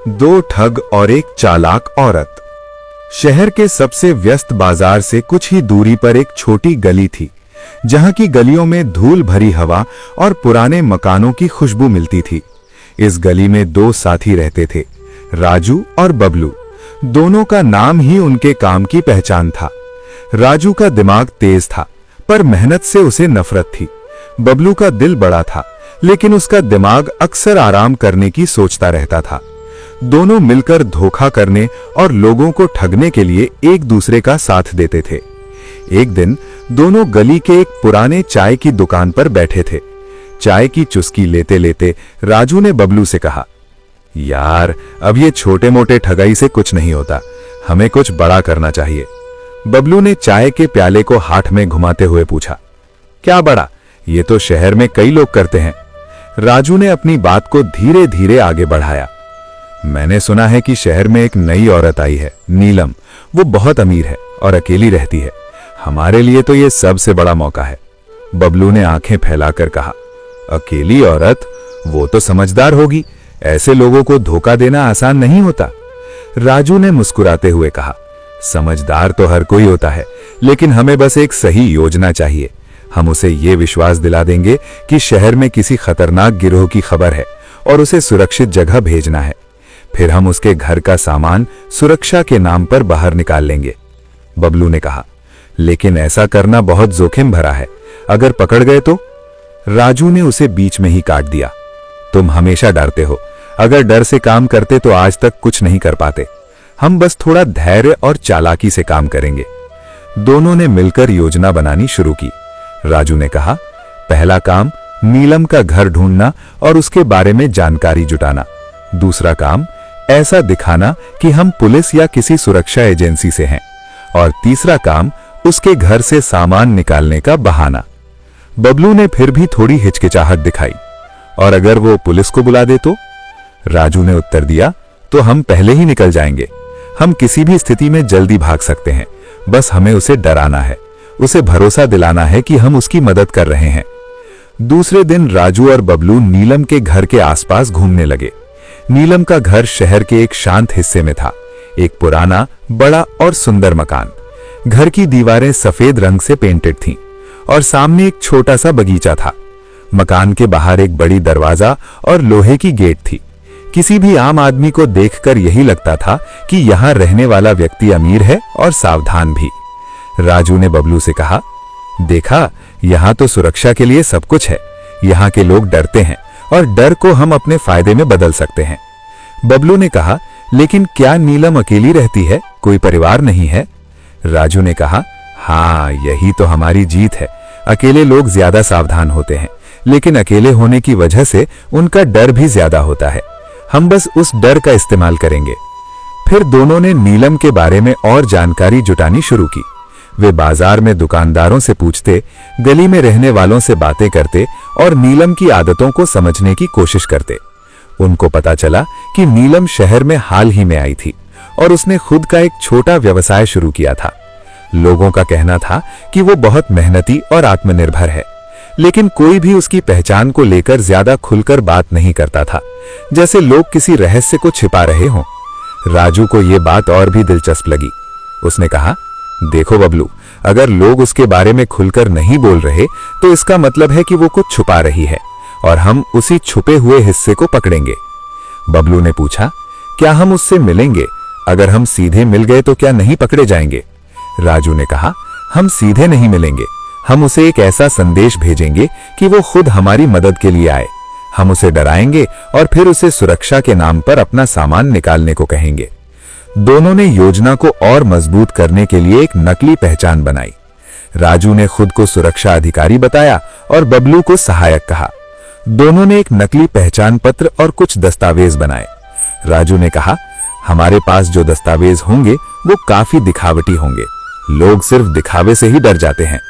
दो ठग और एक चालाक औरत। शहर के सबसे व्यस्त बाजार से कुछ ही दूरी पर एक छोटी गली थी, जहां की गलियों में धूल भरी हवा और पुराने मकानों की खुशबू मिलती थी। इस गली में दो साथी रहते थे, राजू और बबलू। दोनों का नाम ही उनके काम की पहचान था। राजू का दिमाग तेज था, पर मेहनत से उसे नफरत थी। बबलू का दिल बड़ा था, लेकिन उसका दिमाग अक्सर आराम करने की सोचता रहता था। दोनों मिलकर धोखा करने और लोगों को ठगने के लिए एक दूसरे का साथ देते थे। एक दिन दोनों गली के एक पुराने चाय की दुकान पर बैठे थे। चाय की चुस्की लेते लेते राजू ने बबलू से कहा, यार, अब ये छोटे मोटे ठगाई से कुछ नहीं होता, हमें कुछ बड़ा करना चाहिए। बबलू ने चाय के प्याले को हाथ में घुमाते हुए पूछा, क्या बड़ा? ये तो शहर में कई लोग करते हैं। राजू ने अपनी बात को धीरे धीरे आगे बढ़ाया। मैंने सुना है कि शहर में एक नई औरत आई है, नीलम। वो बहुत अमीर है और अकेली रहती है। हमारे लिए तो ये सबसे बड़ा मौका है। बबलू ने आंखें फैलाकर कहा, अकेली औरत? वो तो समझदार होगी, ऐसे लोगों को धोखा देना आसान नहीं होता। राजू ने मुस्कुराते हुए कहा, समझदार तो हर कोई होता है, लेकिन हमें बस एक सही योजना चाहिए। हम उसे ये विश्वास दिला देंगे कि शहर में किसी खतरनाक गिरोह की खबर है और उसे सुरक्षित जगह भेजना है। फिर हम उसके घर का सामान सुरक्षा के नाम पर बाहर निकाल लेंगे। बबलू ने कहा, लेकिन ऐसा करना बहुत जोखिम भरा है, अगर पकड़ गए तो? राजू ने उसे बीच में ही काट दिया, तुम हमेशा डरते हो। अगर डर से काम करते तो आज तक कुछ नहीं कर पाते। हम बस थोड़ा धैर्य और चालाकी से काम करेंगे। दोनों ने मिलकर योजना बनानी शुरू की। राजू ने कहा, पहला काम नीलम का घर ढूंढना और उसके बारे में जानकारी जुटाना। दूसरा काम ऐसा दिखाना कि हम पुलिस या किसी सुरक्षा एजेंसी से हैं। और तीसरा काम उसके घर से सामान निकालने का बहाना। बबलू ने फिर भी थोड़ी हिचकिचाहट दिखाई, और अगर वो पुलिस को बुला दे तो? राजू ने उत्तर दिया, तो हम पहले ही निकल जाएंगे। हम किसी भी स्थिति में जल्दी भाग सकते हैं, बस हमें उसे डराना है, उसे भरोसा दिलाना है कि हम उसकी मदद कर रहे हैं। दूसरे दिन राजू और बबलू नीलम के घर के आसपास घूमने लगे। नीलम का घर शहर के एक शांत हिस्से में था, एक पुराना, बड़ा और सुंदर मकान। घर की दीवारें सफेद रंग से पेंटेड थीं और सामने एक छोटा सा बगीचा था। मकान के बाहर एक बड़ी दरवाजा और लोहे की गेट थी। किसी भी आम आदमी को देखकर यही लगता था कि यहां रहने वाला व्यक्ति अमीर है और सावधान भी। राजू ने बबलू से कहा, देखा, यहां तो सुरक्षा के लिए सब कुछ है। यहां के लोग डरते हैं और डर को हम अपने फायदे में बदल सकते हैं। बबलू ने कहा, लेकिन क्या नीलम अकेली रहती है? कोई परिवार नहीं है? राजू ने कहा, हाँ, यही तो हमारी जीत है। अकेले लोग ज्यादा सावधान होते हैं, लेकिन अकेले होने की वजह से उनका डर भी ज्यादा होता है। हम बस उस डर का इस्तेमाल करेंगे। फिर दोनों ने नीलम के बारे में और जानकारी जुटानी शुरू की। वे बाजार में दुकानदारों से पूछते, गली में रहने वालों से बातें करते और नीलम की आदतों को समझने की कोशिश करते। उनको पता चला कि नीलम शहर में हाल ही में आई थी और उसने खुद का एक छोटा व्यवसाय शुरू किया था। लोगों का कहना था कि वो बहुत मेहनती और आत्मनिर्भर है, लेकिन कोई भी उसकी पहचान को लेकर ज्यादा खुलकर बात नहीं करता था, जैसे लोग किसी रहस्य को छिपा रहे हों। राजू को यह बात और भी दिलचस्प लगी। उसने कहा, देखो बबलू, अगर लोग उसके बारे में खुलकर नहीं बोल रहे तो इसका मतलब है कि वो कुछ छुपा रही है और हम उसी छुपे हुए हिस्से को पकड़ेंगे। बबलू ने पूछा, क्या हम उससे मिलेंगे? अगर हम सीधे मिल गए तो क्या नहीं पकड़े जाएंगे? राजू ने कहा, हम सीधे नहीं मिलेंगे। हम उसे एक ऐसा संदेश भेजेंगे कि वो खुद हमारी मदद के लिए आए। हम उसे डराएंगे और फिर उसे सुरक्षा के नाम पर अपना सामान निकालने को कहेंगे। दोनों ने योजना को और मजबूत करने के लिए एक नकली पहचान बनाई। राजू ने खुद को सुरक्षा अधिकारी बताया और बबलू को सहायक कहा। दोनों ने एक नकली पहचान पत्र और कुछ दस्तावेज बनाए। राजू ने कहा, हमारे पास जो दस्तावेज होंगे वो काफी दिखावटी होंगे। लोग सिर्फ दिखावे से ही डर जाते हैं।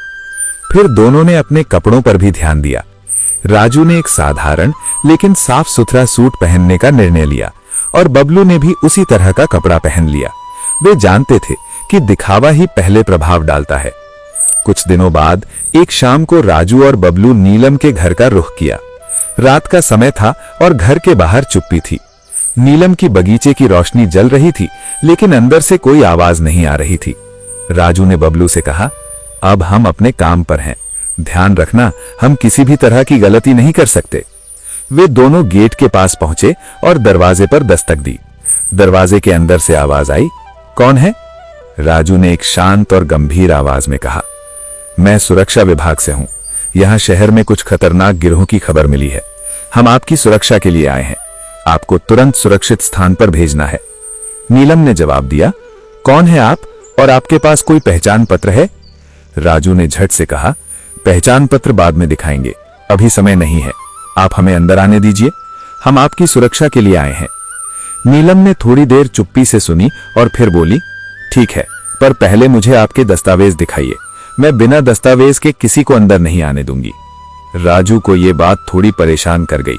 फिर दोनों ने अपने कपड़ों पर भी ध्यान दिया। राजू ने एक साधारण लेकिन साफ सुथरा सूट पहनने का निर्णय लिया और बबलू ने भी उसी तरह का कपड़ा पहन लिया। वे जानते थे कि दिखावा ही पहले प्रभाव डालता है। कुछ दिनों बाद एक शाम को राजू और बबलू नीलम के घर का रुख किया। रात का समय था और घर के बाहर चुप्पी थी। नीलम की बगीचे की रोशनी जल रही थी, लेकिन अंदर से कोई आवाज नहीं आ रही थी। राजू ने बबलू से कहा, अब हम अपने काम पर हैं, ध्यान रखना हम किसी भी तरह की गलती नहीं कर सकते। वे दोनों गेट के पास पहुंचे और दरवाजे पर दस्तक दी। दरवाजे के अंदर से आवाज आई, कौन है? राजू ने एक शांत और गंभीर आवाज में कहा, मैं सुरक्षा विभाग से हूं। यहां शहर में कुछ खतरनाक गिरोह की खबर मिली है। हम आपकी सुरक्षा के लिए आए हैं। आपको तुरंत सुरक्षित स्थान पर भेजना है। नीलम ने जवाब दिया, कौन है आप और आपके पास कोई पहचान पत्र है? राजू ने झट से कहा, पहचान पत्र बाद में दिखाएंगे, अभी समय नहीं है। आप हमें अंदर आने दीजिए, हम आपकी सुरक्षा के लिए आए हैं। नीलम ने थोड़ी देर चुप्पी से सुनी और फिर बोली, ठीक है, पर पहले मुझे आपके दस्तावेज दिखाइए। मैं बिना दस्तावेज के किसी को अंदर नहीं आने दूंगी। राजू को यह बात थोड़ी परेशान कर गई।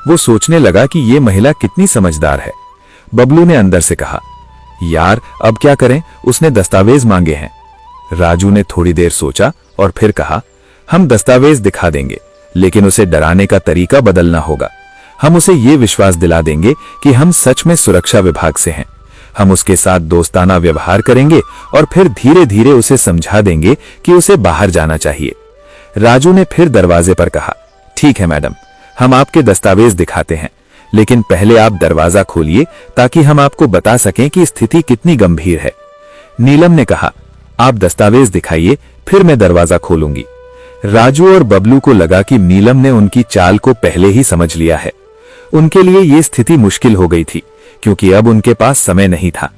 वो सोचने लगा कि यह महिला कितनी समझदार है। बबलू ने अंदर से कहा, यार अब क्या करें, उसने दस्तावेज मांगे हैं। राजू ने थोड़ी देर सोचा और फिर कहा, हम दस्तावेज दिखा देंगे, लेकिन उसे डराने का तरीका बदलना होगा। हम उसे ये विश्वास दिला देंगे कि हम सच में सुरक्षा विभाग से हैं। हम उसके साथ दोस्ताना व्यवहार करेंगे और फिर धीरे धीरे उसे समझा देंगे कि उसे बाहर जाना चाहिए। राजू ने फिर दरवाजे पर कहा, ठीक है मैडम, हम आपके दस्तावेज दिखाते हैं, लेकिन पहले आप दरवाजा खोलिए ताकि हम आपको बता सकें कि स्थिति कितनी गंभीर है। नीलम ने कहा, आप दस्तावेज दिखाइए, फिर मैं दरवाजा खोलूंगी। राजू और बबलू को लगा कि नीलम ने उनकी चाल को पहले ही समझ लिया है। उनके लिए यह स्थिति मुश्किल हो गई थी, क्योंकि अब उनके पास समय नहीं था।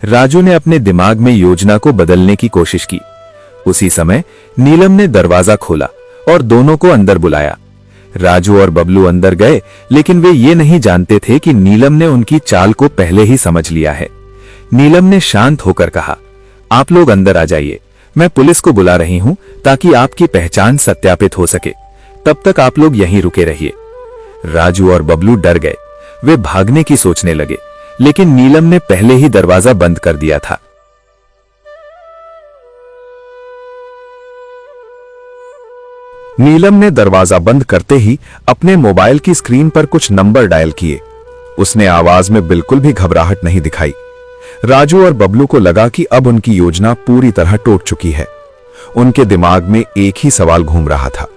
राजू ने अपने दिमाग में योजना को बदलने की कोशिश की। उसी समय नीलम ने दरवाजा खोला और दोनों को अंदर बुलाया। राजू और बबलू अंदर गए, लेकिन वे ये नहीं जानते थे कि नीलम ने उनकी चाल को पहले ही समझ लिया है। नीलम ने शांत होकर कहा, आप लोग अंदर आ जाइए, मैं पुलिस को बुला रही हूं ताकि आपकी पहचान सत्यापित हो सके। तब तक आप लोग यहीं रुके रहिए। राजू और बबलू डर गए। वे भागने की सोचने लगे, लेकिन नीलम ने पहले ही दरवाजा बंद कर दिया था। नीलम ने दरवाजा बंद करते ही अपने मोबाइल की स्क्रीन पर कुछ नंबर डायल किए। उसने आवाज में बिल्कुल भी घबराहट नहीं दिखाई। राजू और बबलू को लगा कि अब उनकी योजना पूरी तरह टूट चुकी है। उनके दिमाग में एक ही सवाल घूम रहा था,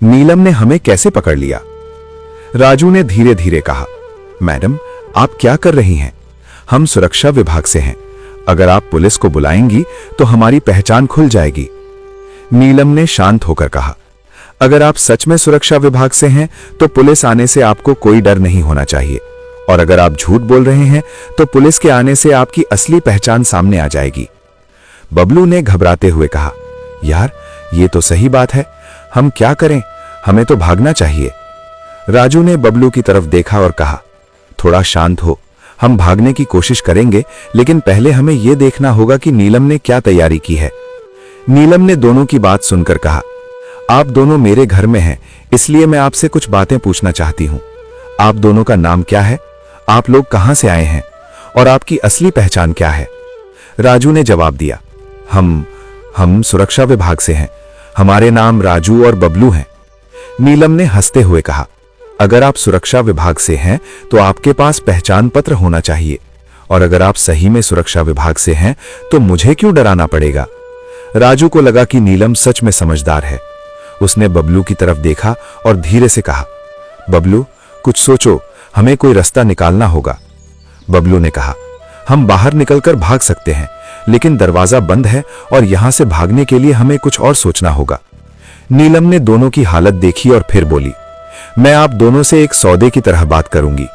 नीलम ने हमें कैसे पकड़ लिया? राजू ने धीरे धीरे कहा, मैडम आप क्या कर रही हैं? हम सुरक्षा विभाग से हैं। अगर आप पुलिस को बुलाएंगी तो हमारी पहचान खुल जाएगी। नीलम ने शांत होकर कहा, अगर आप सच में सुरक्षा विभाग से हैं तो पुलिस आने से आपको कोई डर नहीं होना चाहिए, और अगर आप झूठ बोल रहे हैं तो पुलिस के आने से आपकी असली पहचान सामने आ जाएगी। बबलू ने घबराते हुए कहा, यार ये तो सही बात है, हम क्या करें? हमें तो भागना चाहिए। राजू ने बबलू की तरफ देखा और कहा, थोड़ा शांत हो, हम भागने की कोशिश करेंगे, लेकिन पहले हमें यह देखना होगा कि नीलम ने क्या तैयारी की है। नीलम ने दोनों की बात सुनकर कहा, आप दोनों मेरे घर में हैं, इसलिए मैं आपसे कुछ बातें पूछना चाहती हूं। आप दोनों का नाम क्या है? आप लोग कहां से आए हैं? और आपकी असली पहचान क्या है? राजू ने जवाब दिया, हम सुरक्षा विभाग से हैं। हमारे नाम राजू और बबलू हैं। नीलम ने हंसते हुए कहा, अगर आप सुरक्षा विभाग से हैं तो आपके पास पहचान पत्र होना चाहिए, और अगर आप सही में सुरक्षा विभाग से हैं तो मुझे क्यों डराना पड़ेगा? राजू को लगा कि नीलम सच में समझदार है। उसने बबलू की तरफ देखा और धीरे से कहा, बबलू कुछ सोचो, हमें कोई रास्ता निकालना होगा। बबलू ने कहा, हम बाहर निकलकर भाग सकते हैं, लेकिन दरवाजा बंद है और यहां से भागने के लिए हमें कुछ और सोचना होगा। नीलम ने दोनों की हालत देखी और फिर बोली, मैं आप दोनों से एक सौदे की तरह बात करूंगी।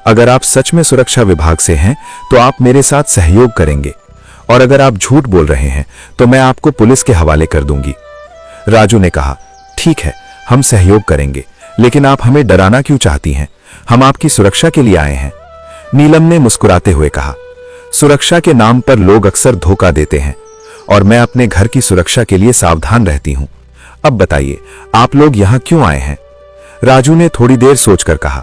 अगर आप सच में सुरक्षा विभाग से हैं तो आप मेरे साथ सहयोग करेंगे, और अगर आप झूठ बोल रहे हैं तो मैं आपको पुलिस के हवाले कर दूंगी। राजू ने कहा, ठीक है, हम सहयोग करेंगे, लेकिन आप हमें डराना क्यों चाहती हैं? हम आपकी सुरक्षा के लिए आए हैं। नीलम ने मुस्कुराते हुए कहा, सुरक्षा के नाम पर लोग अक्सर धोखा देते हैं, और मैं अपने घर की सुरक्षा के लिए सावधान रहती हूं। अब बताइए, आप लोग यहां क्यों आए हैं? राजू ने थोड़ी देर सोचकर कहा,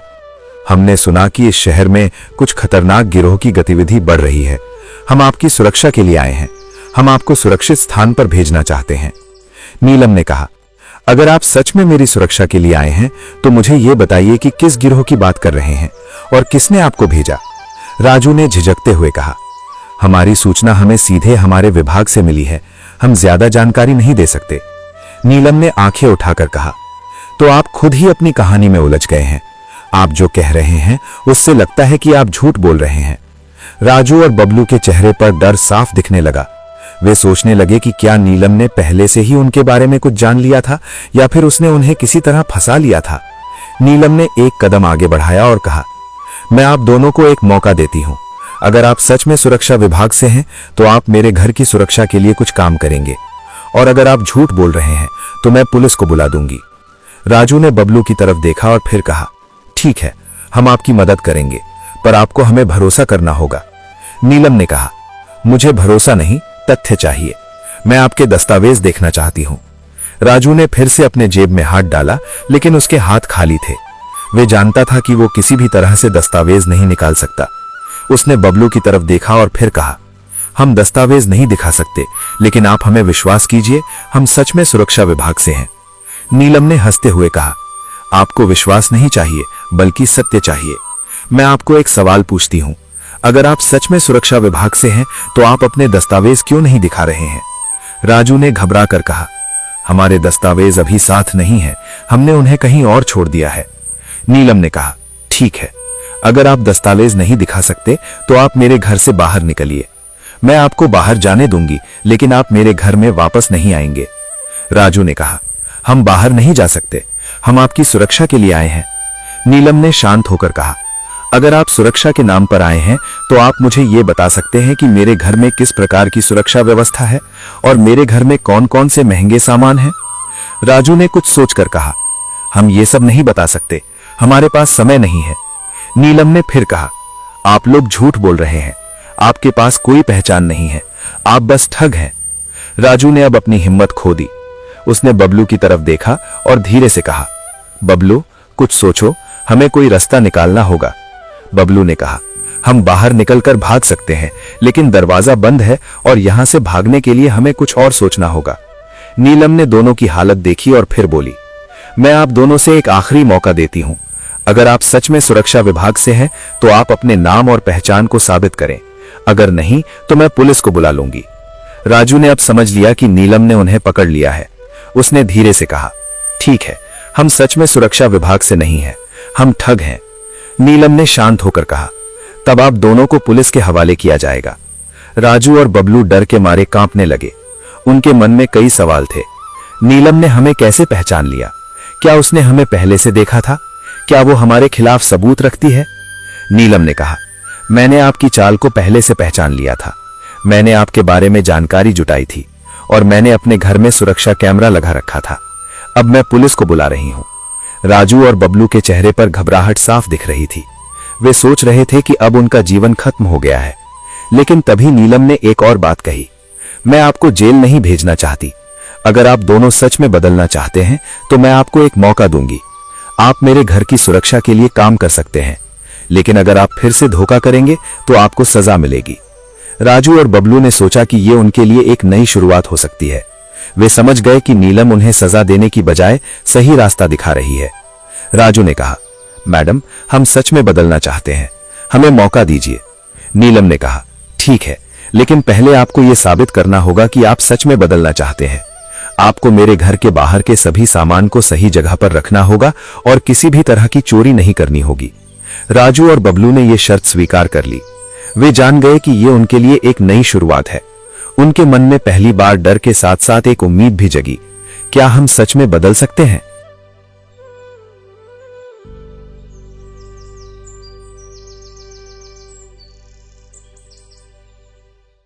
हमने सुना कि इस शहर में कुछ खतरनाक गिरोह की गतिविधि बढ़ रही है। हम आपकी सुरक्षा के लिए आए हैं। हम आपको सुरक्षित स्थान पर भेजना चाहते हैं। नीलम ने कहा, अगर आप सच में मेरी सुरक्षा के लिए आए हैं तो मुझे ये बताइए कि किस गिरोह की बात कर रहे हैं और किसने आपको भेजा। राजू ने झिझकते हुए कहा, हमारी सूचना हमें सीधे हमारे विभाग से मिली है, हम ज्यादा जानकारी नहीं दे सकते। नीलम ने आंखें उठाकर कहा, तो आप खुद ही अपनी कहानी में उलझ गए हैं। आप जो कह रहे हैं उससे लगता है कि आप झूठ बोल रहे हैं। राजू और बबलू के चेहरे पर डर साफ दिखने लगा। वे सोचने लगे कि क्या नीलम ने पहले से ही उनके बारे में कुछ जान लिया था या फिर उसने उन्हें किसी तरह फंसा लिया था। नीलम ने एक कदम आगे बढ़ाया और कहा, मैं आप दोनों को एक मौका देती हूं। अगर आप सच में सुरक्षा विभाग से हैं तो आप मेरे घर की सुरक्षा के लिए कुछ काम करेंगे, और अगर आप झूठ बोल रहे हैं तो मैं पुलिस को बुला दूंगी। राजू ने बबलू की तरफ देखा और फिर कहा, ठीक है, हम आपकी मदद करेंगे, पर आपको हमें भरोसा करना होगा। नीलम ने कहा, मुझे भरोसा नहीं, तथ्य चाहिए। मैं आपके दस्तावेज देखना चाहती हूं। राजू ने फिर से अपने जेब में हाथ डाला, लेकिन उसके हाथ खाली थे। वे जानता था कि वो किसी भी तरह से दस्तावेज नहीं निकाल सकता। उसने बबलू की तरफ देखा और फिर कहा, हम दस्तावेज नहीं दिखा सकते, लेकिन आप हमें विश्वास कीजिए, हम सच में सुरक्षा विभाग से हैं। नीलम ने हंसते हुए कहा, आपको विश्वास नहीं चाहिए बल्कि सत्य चाहिए। मैं आपको एक सवाल पूछती हूं, अगर आप सच में सुरक्षा विभाग से हैं तो आप अपने दस्तावेज क्यों नहीं दिखा रहे हैं? राजू ने घबरा कर कहा, हमारे दस्तावेज अभी साथ नहीं है, हमने उन्हें कहीं और छोड़ दिया है। नीलम ने कहा, ठीक है, अगर आप दस्तावेज नहीं दिखा सकते तो आप मेरे घर से बाहर निकलिए। मैं आपको बाहर जाने दूंगी, लेकिन आप मेरे घर में वापस नहीं आएंगे। राजू ने कहा, हम बाहर नहीं जा सकते, हम आपकी सुरक्षा के लिए आए हैं। नीलम ने शांत होकर कहा, अगर आप सुरक्षा के नाम पर आए हैं तो आप मुझे यह बता सकते हैं कि मेरे घर में किस प्रकार की सुरक्षा व्यवस्था है और मेरे घर में कौन कौन से महंगे सामान हैं? राजू ने कुछ सोचकर कहा, हम ये सब नहीं बता सकते, हमारे पास समय नहीं है। नीलम ने फिर कहा, आप लोग झूठ बोल रहे हैं, आपके पास कोई पहचान नहीं है, आप बस ठग हैं। राजू ने अब अपनी हिम्मत खो दी। उसने बबलू की तरफ देखा और धीरे से कहा, बबलू, कुछ सोचो, हमें कोई रास्ता निकालना होगा। बबलू ने कहा, हम बाहर निकलकर भाग सकते हैं, लेकिन दरवाजा बंद है और यहां से भागने के लिए हमें कुछ और सोचना होगा। नीलम ने दोनों की हालत देखी और फिर बोली, मैं आप दोनों से एक आखिरी मौका देती हूं। अगर आप सच में सुरक्षा विभाग से हैं तो आप अपने नाम और पहचान को साबित करें, अगर नहीं तो मैं पुलिस को बुला लूंगी। राजू ने अब समझ लिया कि नीलम ने उन्हें पकड़ लिया है। उसने धीरे से कहा, ठीक है, हम सच में सुरक्षा विभाग से नहीं हैं, हम ठग हैं। नीलम ने शांत होकर कहा, तब आप दोनों को पुलिस के हवाले किया जाएगा। राजू और बबलू डर के मारे कांपने लगे। उनके मन में कई सवाल थे। नीलम ने हमें कैसे पहचान लिया? क्या उसने हमें पहले से देखा था? क्या वो हमारे खिलाफ सबूत रखती है? नीलम ने कहा, मैंने आपकी चाल को पहले से पहचान लिया था। मैंने आपके बारे में जानकारी जुटाई थी और मैंने अपने घर में सुरक्षा कैमरा लगा रखा था। अब मैं पुलिस को बुला रही हूं। राजू और बबलू के चेहरे पर घबराहट साफ दिख रही थी। वे सोच रहे थे कि अब उनका जीवन खत्म हो गया है। लेकिन तभी नीलम ने एक और बात कही, मैं आपको जेल नहीं भेजना चाहती। अगर आप दोनों सच में बदलना चाहते हैं तो मैं आपको एक मौका दूंगी। आप मेरे घर की सुरक्षा के लिए काम कर सकते हैं, लेकिन अगर आप फिर से धोखा करेंगे तो आपको सजा मिलेगी। राजू और बबलू ने सोचा कि ये उनके लिए एक नई शुरुआत हो सकती है। वे समझ गए कि नीलम उन्हें सजा देने की बजाय सही रास्ता दिखा रही है। राजू ने कहा, मैडम, हम सच में बदलना चाहते हैं, हमें मौका दीजिए। नीलम ने कहा, ठीक है, लेकिन पहले आपको यह साबित करना होगा कि आप सच में बदलना चाहते हैं। आपको मेरे घर के बाहर के सभी सामान को सही जगह पर रखना होगा और किसी भी तरह की चोरी नहीं करनी होगी। राजू और बबलू ने यह शर्त स्वीकार कर ली। वे जान गए कि यह उनके लिए एक नई शुरुआत है। उनके मन में पहली बार डर के साथ साथ एक उम्मीद भी जगी, क्या हम सच में बदल सकते हैं?